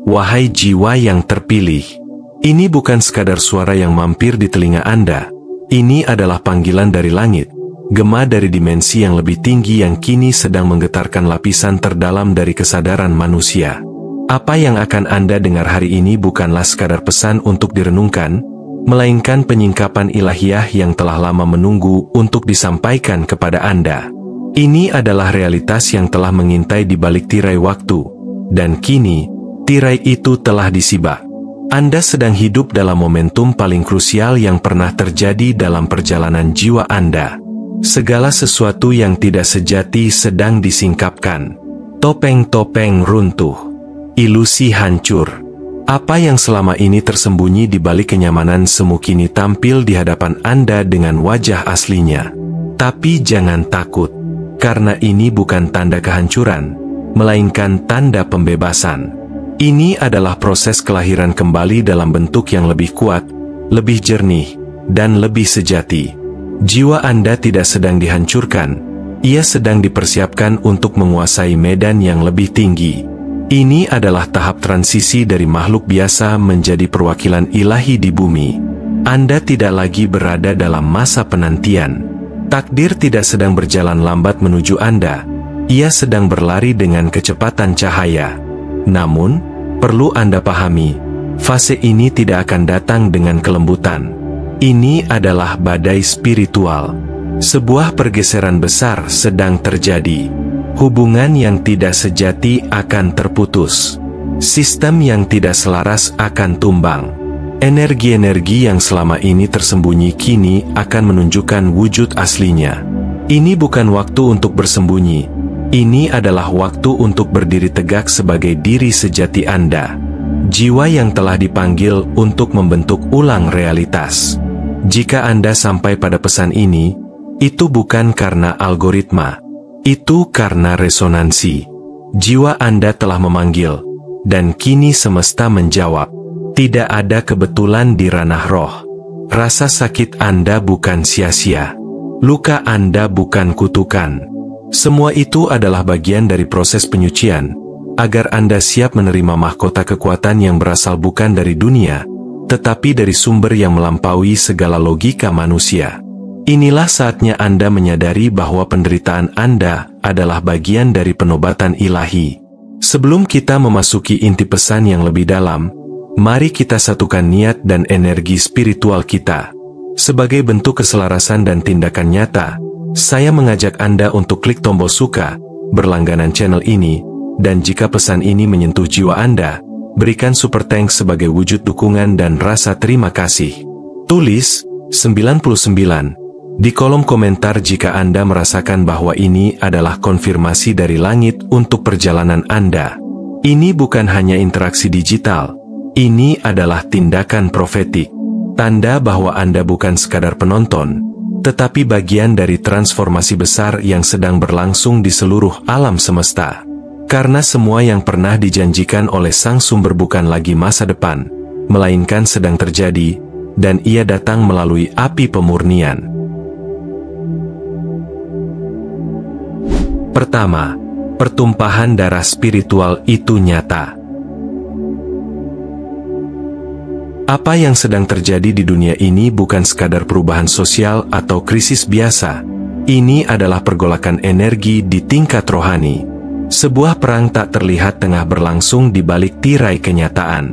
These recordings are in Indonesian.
Wahai jiwa yang terpilih, ini bukan sekadar suara yang mampir di telinga Anda. Ini adalah panggilan dari langit, gema dari dimensi yang lebih tinggi yang kini sedang menggetarkan lapisan terdalam dari kesadaran manusia. Apa yang akan Anda dengar hari ini bukanlah sekadar pesan untuk direnungkan, melainkan penyingkapan ilahiyah yang telah lama menunggu untuk disampaikan kepada Anda. Ini adalah realitas yang telah mengintai di balik tirai waktu, dan kini, tirai itu telah disibak. Anda sedang hidup dalam momentum paling krusial yang pernah terjadi dalam perjalanan jiwa Anda. Segala sesuatu yang tidak sejati sedang disingkapkan. Topeng-topeng runtuh. Ilusi hancur. Apa yang selama ini tersembunyi di balik kenyamanan semu kini tampil di hadapan Anda dengan wajah aslinya. Tapi jangan takut, karena ini bukan tanda kehancuran, melainkan tanda pembebasan. Ini adalah proses kelahiran kembali dalam bentuk yang lebih kuat, lebih jernih, dan lebih sejati. Jiwa Anda tidak sedang dihancurkan, ia sedang dipersiapkan untuk menguasai medan yang lebih tinggi. Ini adalah tahap transisi dari makhluk biasa menjadi perwakilan ilahi di bumi. Anda tidak lagi berada dalam masa penantian. Takdir tidak sedang berjalan lambat menuju Anda. Ia sedang berlari dengan kecepatan cahaya. Namun, perlu Anda pahami, fase ini tidak akan datang dengan kelembutan. Ini adalah badai spiritual. Sebuah pergeseran besar sedang terjadi. Hubungan yang tidak sejati akan terputus. Sistem yang tidak selaras akan tumbang. Energi-energi yang selama ini tersembunyi kini akan menunjukkan wujud aslinya. Ini bukan waktu untuk bersembunyi. Ini adalah waktu untuk berdiri tegak sebagai diri sejati Anda. Jiwa yang telah dipanggil untuk membentuk ulang realitas. Jika Anda sampai pada pesan ini, itu bukan karena algoritma. Itu karena resonansi. Jiwa Anda telah memanggil, dan kini semesta menjawab. Tidak ada kebetulan di ranah roh. Rasa sakit Anda bukan sia-sia. Luka Anda bukan kutukan. Semua itu adalah bagian dari proses penyucian, agar Anda siap menerima mahkota kekuatan yang berasal bukan dari dunia, tetapi dari sumber yang melampaui segala logika manusia. Inilah saatnya Anda menyadari bahwa penderitaan Anda adalah bagian dari penobatan ilahi. Sebelum kita memasuki inti pesan yang lebih dalam, mari kita satukan niat dan energi spiritual kita. Sebagai bentuk keselarasan dan tindakan nyata, saya mengajak Anda untuk klik tombol suka, berlangganan channel ini, dan jika pesan ini menyentuh jiwa Anda, berikan super thanks sebagai wujud dukungan dan rasa terima kasih. Tulis 99 di kolom komentar jika Anda merasakan bahwa ini adalah konfirmasi dari langit untuk perjalanan Anda. Ini bukan hanya interaksi digital, ini adalah tindakan profetik. Tanda bahwa Anda bukan sekadar penonton, tetapi bagian dari transformasi besar yang sedang berlangsung di seluruh alam semesta. Karena semua yang pernah dijanjikan oleh Sang Sumber bukan lagi masa depan, melainkan sedang terjadi, dan ia datang melalui api pemurnian. Pertama, pertumpahan darah spiritual itu nyata. Apa yang sedang terjadi di dunia ini bukan sekadar perubahan sosial atau krisis biasa. Ini adalah pergolakan energi di tingkat rohani. Sebuah perang tak terlihat tengah berlangsung di balik tirai kenyataan.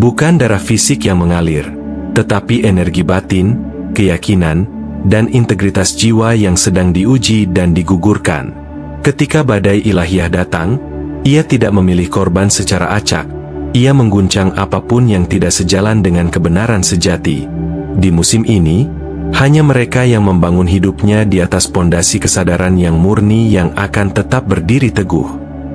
Bukan darah fisik yang mengalir, tetapi energi batin, keyakinan, dan integritas jiwa yang sedang diuji dan digugurkan. Ketika badai ilahiyah datang, ia tidak memilih korban secara acak. Ia mengguncang apapun yang tidak sejalan dengan kebenaran sejati. Di musim ini, hanya mereka yang membangun hidupnya di atas pondasi kesadaran yang murni yang akan tetap berdiri teguh.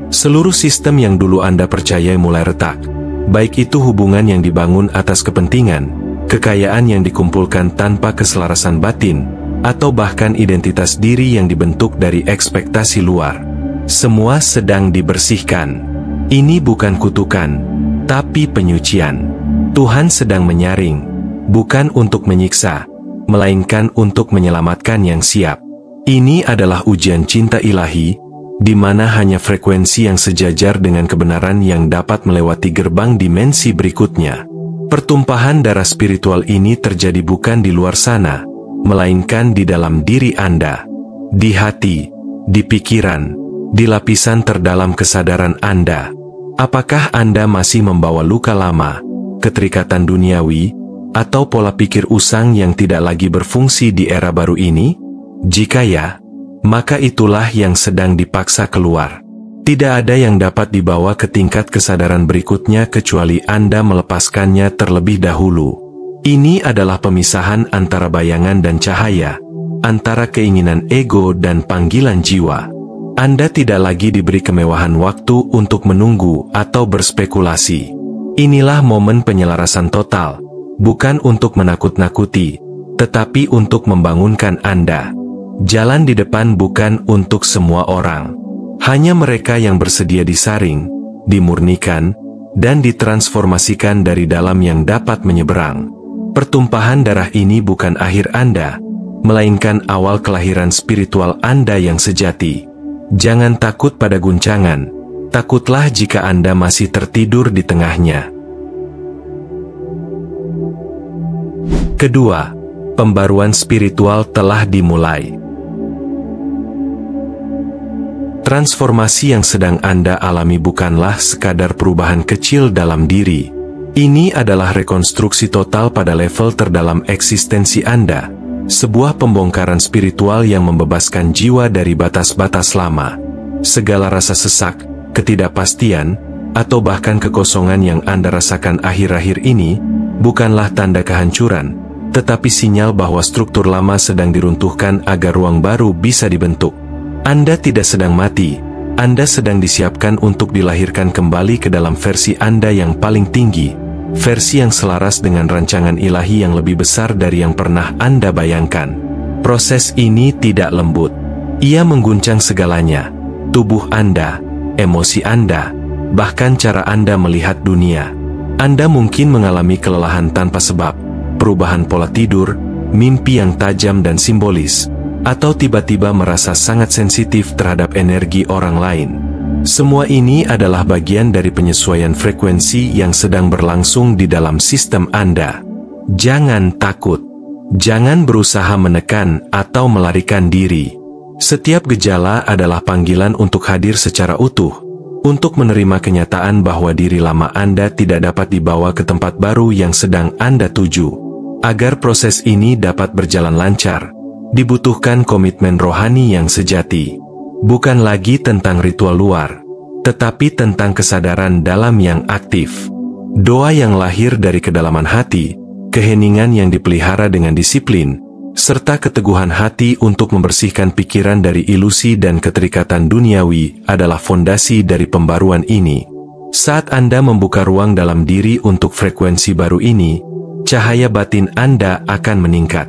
Seluruh sistem yang dulu Anda percayai mulai retak. Baik itu hubungan yang dibangun atas kepentingan, kekayaan yang dikumpulkan tanpa keselarasan batin, atau bahkan identitas diri yang dibentuk dari ekspektasi luar. Semua sedang dibersihkan. Ini bukan kutukan, tapi penyucian. Tuhan sedang menyaring, bukan untuk menyiksa, melainkan untuk menyelamatkan yang siap. Ini adalah ujian cinta ilahi, di mana hanya frekuensi yang sejajar dengan kebenaran yang dapat melewati gerbang dimensi berikutnya. Pertumpahan darah spiritual ini terjadi bukan di luar sana, melainkan di dalam diri Anda, di hati, di pikiran, di lapisan terdalam kesadaran Anda. Apakah Anda masih membawa luka lama, keterikatan duniawi, atau pola pikir usang yang tidak lagi berfungsi di era baru ini? Jika ya, maka itulah yang sedang dipaksa keluar. Tidak ada yang dapat dibawa ke tingkat kesadaran berikutnya kecuali Anda melepaskannya terlebih dahulu. Ini adalah pemisahan antara bayangan dan cahaya, antara keinginan ego dan panggilan jiwa. Anda tidak lagi diberi kemewahan waktu untuk menunggu atau berspekulasi. Inilah momen penyelarasan total, bukan untuk menakut-nakuti, tetapi untuk membangunkan Anda. Jalan di depan bukan untuk semua orang. Hanya mereka yang bersedia disaring, dimurnikan, dan ditransformasikan dari dalam yang dapat menyeberang. Pertumpahan darah ini bukan akhir Anda, melainkan awal kelahiran spiritual Anda yang sejati. Jangan takut pada guncangan, takutlah jika Anda masih tertidur di tengahnya. Kedua, pembaruan spiritual telah dimulai. Transformasi yang sedang Anda alami bukanlah sekadar perubahan kecil dalam diri. Ini adalah rekonstruksi total pada level terdalam eksistensi Anda. Sebuah pembongkaran spiritual yang membebaskan jiwa dari batas-batas lama. Segala rasa sesak, ketidakpastian, atau bahkan kekosongan yang Anda rasakan akhir-akhir ini, bukanlah tanda kehancuran, tetapi sinyal bahwa struktur lama sedang diruntuhkan agar ruang baru bisa dibentuk. Anda tidak sedang mati, Anda sedang disiapkan untuk dilahirkan kembali ke dalam versi Anda yang paling tinggi, versi yang selaras dengan rancangan ilahi yang lebih besar dari yang pernah Anda bayangkan. Proses ini tidak lembut. Ia mengguncang segalanya, tubuh Anda, emosi Anda, bahkan cara Anda melihat dunia. Anda mungkin mengalami kelelahan tanpa sebab, perubahan pola tidur, mimpi yang tajam dan simbolis, atau tiba-tiba merasa sangat sensitif terhadap energi orang lain. Semua ini adalah bagian dari penyesuaian frekuensi yang sedang berlangsung di dalam sistem Anda. Jangan takut. Jangan berusaha menekan atau melarikan diri. Setiap gejala adalah panggilan untuk hadir secara utuh, untuk menerima kenyataan bahwa diri lama Anda tidak dapat dibawa ke tempat baru yang sedang Anda tuju. Agar proses ini dapat berjalan lancar, dibutuhkan komitmen rohani yang sejati. Bukan lagi tentang ritual luar, tetapi tentang kesadaran dalam yang aktif. Doa yang lahir dari kedalaman hati, keheningan yang dipelihara dengan disiplin, serta keteguhan hati untuk membersihkan pikiran dari ilusi dan keterikatan duniawi adalah fondasi dari pembaruan ini. Saat Anda membuka ruang dalam diri untuk frekuensi baru ini, cahaya batin Anda akan meningkat.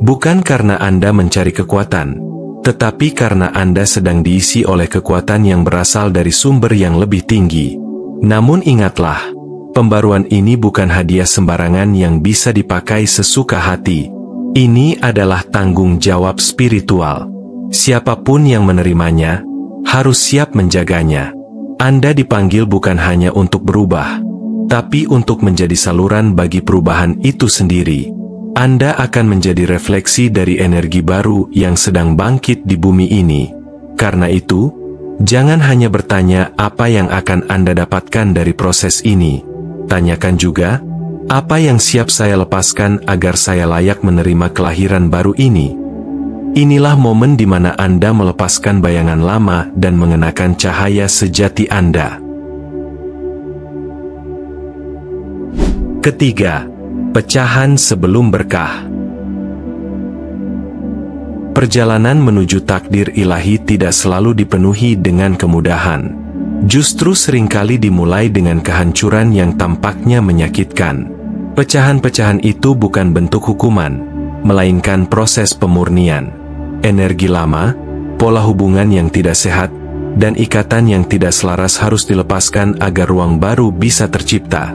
Bukan karena Anda mencari kekuatan, tetapi karena Anda sedang diisi oleh kekuatan yang berasal dari sumber yang lebih tinggi. Namun ingatlah, pembaruan ini bukan hadiah sembarangan yang bisa dipakai sesuka hati. Ini adalah tanggung jawab spiritual. Siapapun yang menerimanya, harus siap menjaganya. Anda dipanggil bukan hanya untuk berubah, tapi untuk menjadi saluran bagi perubahan itu sendiri. Anda akan menjadi refleksi dari energi baru yang sedang bangkit di bumi ini. Karena itu, jangan hanya bertanya apa yang akan Anda dapatkan dari proses ini. Tanyakan juga, apa yang siap saya lepaskan agar saya layak menerima kelahiran baru ini? Inilah momen di mana Anda melepaskan bayangan lama dan mengenakan cahaya sejati Anda. Ketiga, pecahan sebelum berkah. Perjalanan menuju takdir ilahi tidak selalu dipenuhi dengan kemudahan. Justru seringkali dimulai dengan kehancuran yang tampaknya menyakitkan. Pecahan-pecahan itu bukan bentuk hukuman, melainkan proses pemurnian. Energi lama, pola hubungan yang tidak sehat, dan ikatan yang tidak selaras harus dilepaskan agar ruang baru bisa tercipta.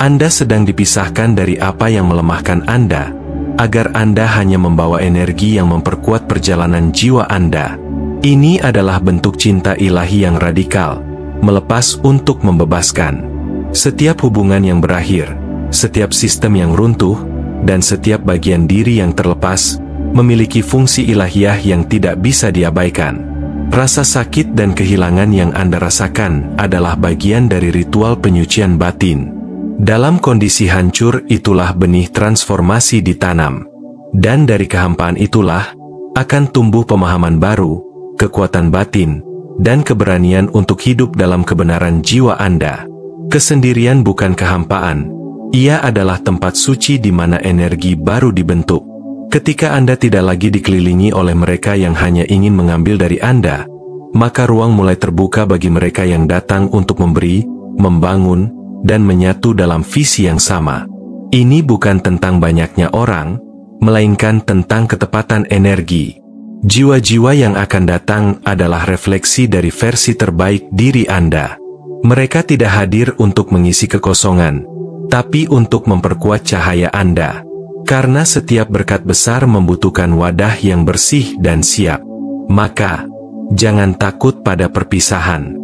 Anda sedang dipisahkan dari apa yang melemahkan Anda, agar Anda hanya membawa energi yang memperkuat perjalanan jiwa Anda. Ini adalah bentuk cinta ilahi yang radikal, melepas untuk membebaskan. Setiap hubungan yang berakhir, setiap sistem yang runtuh, dan setiap bagian diri yang terlepas, memiliki fungsi ilahiyah yang tidak bisa diabaikan. Rasa sakit dan kehilangan yang Anda rasakan adalah bagian dari ritual penyucian batin. Dalam kondisi hancur itulah benih transformasi ditanam. Dan dari kehampaan itulah akan tumbuh pemahaman baru, kekuatan batin, dan keberanian untuk hidup dalam kebenaran jiwa Anda. Kesendirian bukan kehampaan, ia adalah tempat suci di mana energi baru dibentuk. Ketika Anda tidak lagi dikelilingi oleh mereka yang hanya ingin mengambil dari Anda, maka ruang mulai terbuka bagi mereka yang datang untuk memberi, membangun, dan menyatu dalam visi yang sama. Ini bukan tentang banyaknya orang, melainkan tentang ketepatan energi. Jiwa-jiwa yang akan datang adalah refleksi dari versi terbaik diri Anda. Mereka tidak hadir untuk mengisi kekosongan, tapi untuk memperkuat cahaya Anda. Karena setiap berkat besar membutuhkan wadah yang bersih dan siap. Maka, jangan takut pada perpisahan.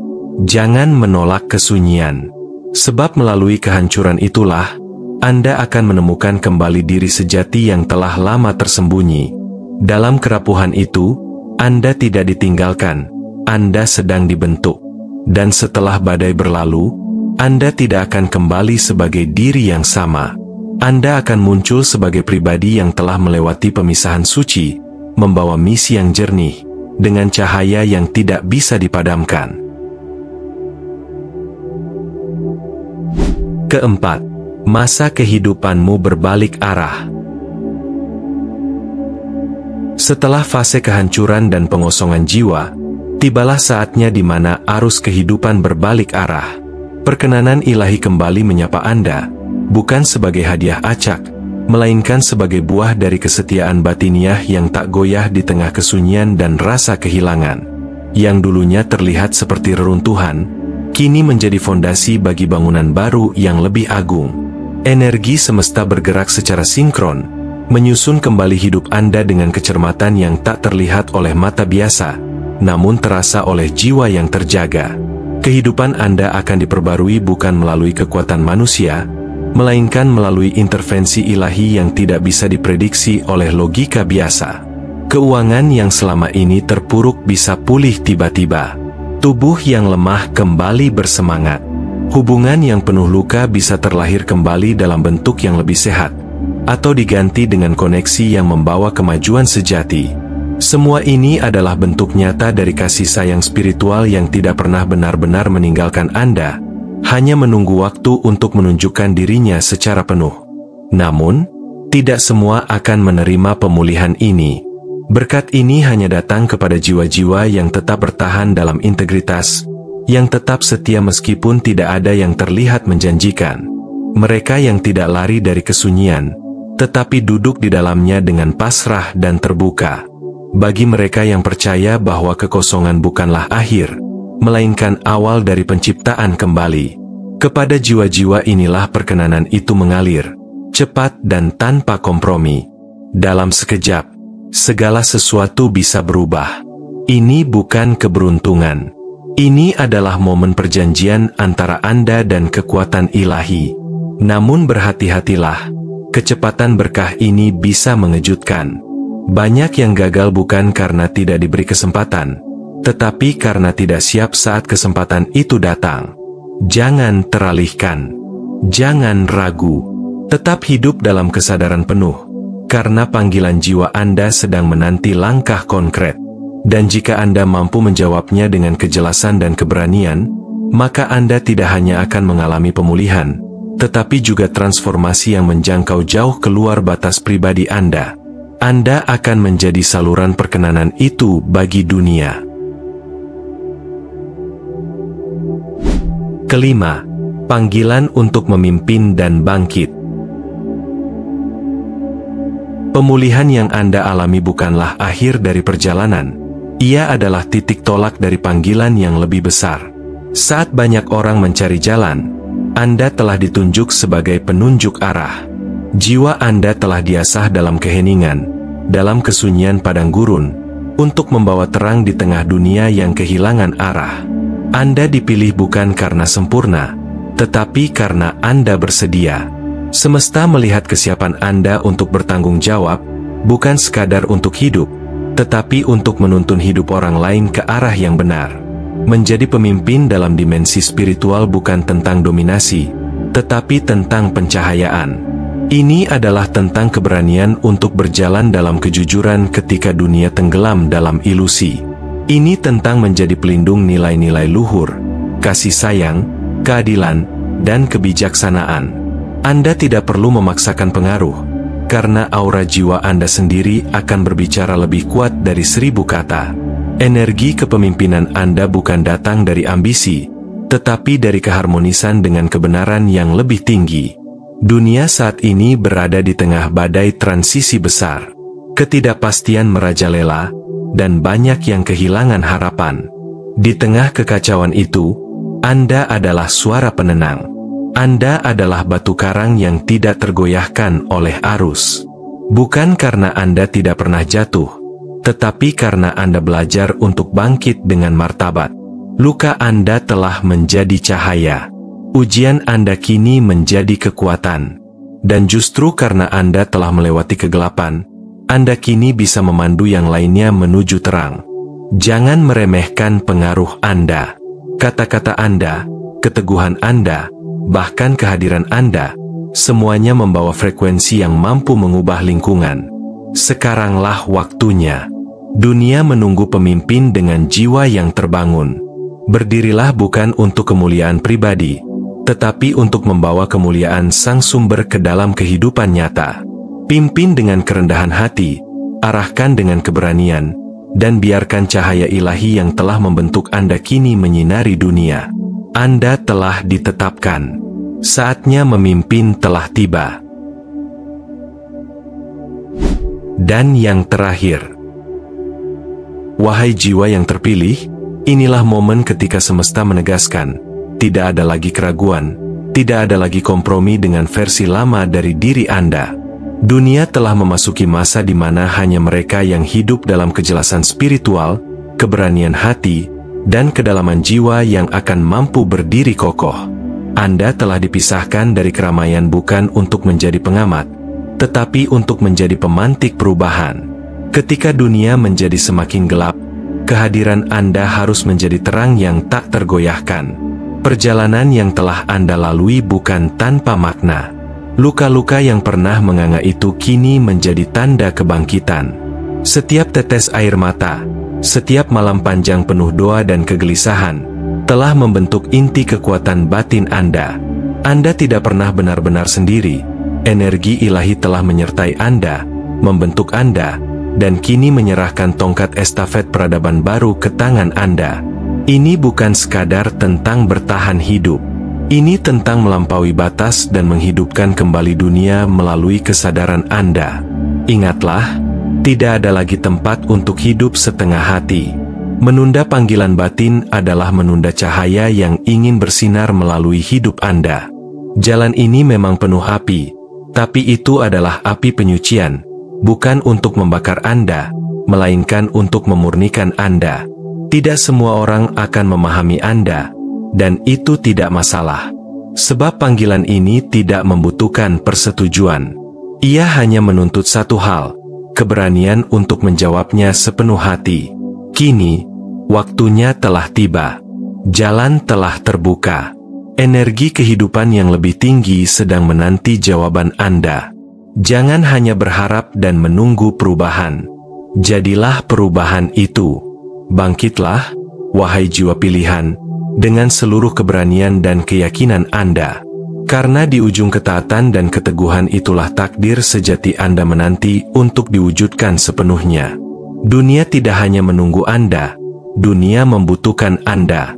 Jangan menolak kesunyian. Sebab melalui kehancuran itulah, Anda akan menemukan kembali diri sejati yang telah lama tersembunyi. Dalam kerapuhan itu, Anda tidak ditinggalkan, Anda sedang dibentuk. Dan setelah badai berlalu, Anda tidak akan kembali sebagai diri yang sama. Anda akan muncul sebagai pribadi yang telah melewati pemisahan suci, membawa misi yang jernih, dengan cahaya yang tidak bisa dipadamkan. Keempat, masa kehidupanmu berbalik arah. Setelah fase kehancuran dan pengosongan jiwa, tibalah saatnya di mana arus kehidupan berbalik arah. Perkenanan ilahi kembali menyapa Anda, bukan sebagai hadiah acak, melainkan sebagai buah dari kesetiaan batiniah yang tak goyah di tengah kesunyian dan rasa kehilangan. Yang dulunya terlihat seperti reruntuhan, kini menjadi fondasi bagi bangunan baru yang lebih agung. Energi semesta bergerak secara sinkron, menyusun kembali hidup Anda dengan kecermatan yang tak terlihat oleh mata biasa, namun terasa oleh jiwa yang terjaga. Kehidupan Anda akan diperbarui bukan melalui kekuatan manusia, melainkan melalui intervensi ilahi yang tidak bisa diprediksi oleh logika biasa. Keuangan yang selama ini terpuruk bisa pulih tiba-tiba. Tubuh yang lemah kembali bersemangat. Hubungan yang penuh luka bisa terlahir kembali dalam bentuk yang lebih sehat, atau diganti dengan koneksi yang membawa kemajuan sejati. Semua ini adalah bentuk nyata dari kasih sayang spiritual yang tidak pernah benar-benar meninggalkan Anda, hanya menunggu waktu untuk menunjukkan dirinya secara penuh. Namun, tidak semua akan menerima pemulihan ini. Berkat ini hanya datang kepada jiwa-jiwa yang tetap bertahan dalam integritas, yang tetap setia meskipun tidak ada yang terlihat menjanjikan. Mereka yang tidak lari dari kesunyian, tetapi duduk di dalamnya dengan pasrah dan terbuka. Bagi mereka yang percaya bahwa kekosongan bukanlah akhir, melainkan awal dari penciptaan kembali. Kepada jiwa-jiwa inilah perkenanan itu mengalir, cepat dan tanpa kompromi. Dalam sekejap, segala sesuatu bisa berubah. Ini bukan keberuntungan. Ini adalah momen perjanjian antara Anda dan kekuatan ilahi. Namun berhati-hatilah, kecepatan berkah ini bisa mengejutkan. Banyak yang gagal bukan karena tidak diberi kesempatan, tetapi karena tidak siap saat kesempatan itu datang. Jangan teralihkan. Jangan ragu. Tetap hidup dalam kesadaran penuh, karena panggilan jiwa Anda sedang menanti langkah konkret. Dan jika Anda mampu menjawabnya dengan kejelasan dan keberanian, maka Anda tidak hanya akan mengalami pemulihan, tetapi juga transformasi yang menjangkau jauh keluar batas pribadi Anda. Anda akan menjadi saluran perkenanan itu bagi dunia. Kelima, panggilan untuk memimpin dan bangkit. Pemulihan yang Anda alami bukanlah akhir dari perjalanan. Ia adalah titik tolak dari panggilan yang lebih besar. Saat banyak orang mencari jalan, Anda telah ditunjuk sebagai penunjuk arah. Jiwa Anda telah diasah dalam keheningan, dalam kesunyian padang gurun, untuk membawa terang di tengah dunia yang kehilangan arah. Anda dipilih bukan karena sempurna, tetapi karena Anda bersedia. Semesta melihat kesiapan Anda untuk bertanggung jawab, bukan sekadar untuk hidup, tetapi untuk menuntun hidup orang lain ke arah yang benar. Menjadi pemimpin dalam dimensi spiritual bukan tentang dominasi, tetapi tentang pencahayaan. Ini adalah tentang keberanian untuk berjalan dalam kejujuran ketika dunia tenggelam dalam ilusi. Ini tentang menjadi pelindung nilai-nilai luhur, kasih sayang, keadilan, dan kebijaksanaan. Anda tidak perlu memaksakan pengaruh, karena aura jiwa Anda sendiri akan berbicara lebih kuat dari 1000 kata. Energi kepemimpinan Anda bukan datang dari ambisi, tetapi dari keharmonisan dengan kebenaran yang lebih tinggi. Dunia saat ini berada di tengah badai transisi besar. Ketidakpastian merajalela, dan banyak yang kehilangan harapan. Di tengah kekacauan itu, Anda adalah suara penenang. Anda adalah batu karang yang tidak tergoyahkan oleh arus. Bukan karena Anda tidak pernah jatuh, tetapi karena Anda belajar untuk bangkit dengan martabat. Luka Anda telah menjadi cahaya. Ujian Anda kini menjadi kekuatan. Dan justru karena Anda telah melewati kegelapan, Anda kini bisa memandu yang lainnya menuju terang. Jangan meremehkan pengaruh Anda. Kata-kata Anda, keteguhan Anda, bahkan kehadiran Anda, semuanya membawa frekuensi yang mampu mengubah lingkungan. Sekaranglah waktunya. Dunia menunggu pemimpin dengan jiwa yang terbangun. Berdirilah bukan untuk kemuliaan pribadi, tetapi untuk membawa kemuliaan Sang Sumber ke dalam kehidupan nyata. Pimpin dengan kerendahan hati, arahkan dengan keberanian, dan biarkan cahaya ilahi yang telah membentuk Anda kini menyinari dunia. Anda telah ditetapkan. Saatnya memimpin telah tiba. Dan yang terakhir, wahai jiwa yang terpilih, inilah momen ketika semesta menegaskan, tidak ada lagi keraguan, tidak ada lagi kompromi dengan versi lama dari diri Anda. Dunia telah memasuki masa di mana hanya mereka yang hidup dalam kejelasan spiritual, keberanian hati, dan kedalaman jiwa yang akan mampu berdiri kokoh. Anda telah dipisahkan dari keramaian bukan untuk menjadi pengamat, tetapi untuk menjadi pemantik perubahan. Ketika dunia menjadi semakin gelap, kehadiran Anda harus menjadi terang yang tak tergoyahkan. Perjalanan yang telah Anda lalui bukan tanpa makna. Luka-luka yang pernah menganga itu kini menjadi tanda kebangkitan. Setiap tetes air mata, setiap malam panjang penuh doa dan kegelisahan, telah membentuk inti kekuatan batin Anda. Anda tidak pernah benar-benar sendiri. Energi ilahi telah menyertai Anda, membentuk Anda, dan kini menyerahkan tongkat estafet peradaban baru ke tangan Anda. Ini bukan sekadar tentang bertahan hidup. Ini tentang melampaui batas dan menghidupkan kembali dunia melalui kesadaran Anda. Ingatlah, tidak ada lagi tempat untuk hidup setengah hati. Menunda panggilan batin adalah menunda cahaya yang ingin bersinar melalui hidup Anda. Jalan ini memang penuh api, tapi itu adalah api penyucian, bukan untuk membakar Anda, melainkan untuk memurnikan Anda. Tidak semua orang akan memahami Anda, dan itu tidak masalah. Sebab panggilan ini tidak membutuhkan persetujuan. Ia hanya menuntut satu hal, keberanian untuk menjawabnya sepenuh hati. Kini, waktunya telah tiba. Jalan telah terbuka. Energi kehidupan yang lebih tinggi sedang menanti jawaban Anda. Jangan hanya berharap dan menunggu perubahan. Jadilah perubahan itu. Bangkitlah, wahai jiwa pilihan, dengan seluruh keberanian dan keyakinan Anda. Karena di ujung ketaatan dan keteguhan itulah takdir sejati Anda menanti untuk diwujudkan sepenuhnya. Dunia tidak hanya menunggu Anda, dunia membutuhkan Anda.